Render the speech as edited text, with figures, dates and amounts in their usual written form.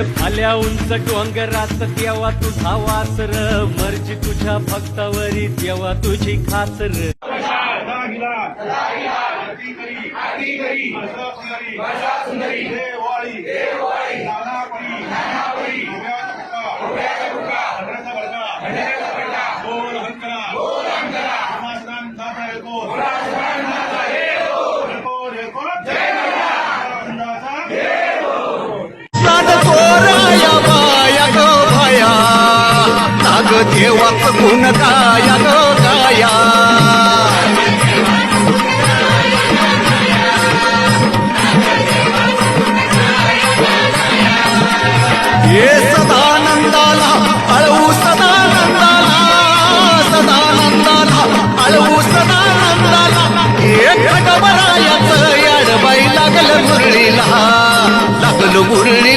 झाल्या उंच डोंगरात तेव्हा तुझा वासर मर्जी तुझ्या भक्तावरी तेव्हा तुझी खासर देवाच गुण गाया ग गाया हे सदानंदाला अळवू सदानंदाला सदानंदाला अळवू सदानंदाला एक खटबरायाचं याड बाई लागल मुरळीला लागल मुरळी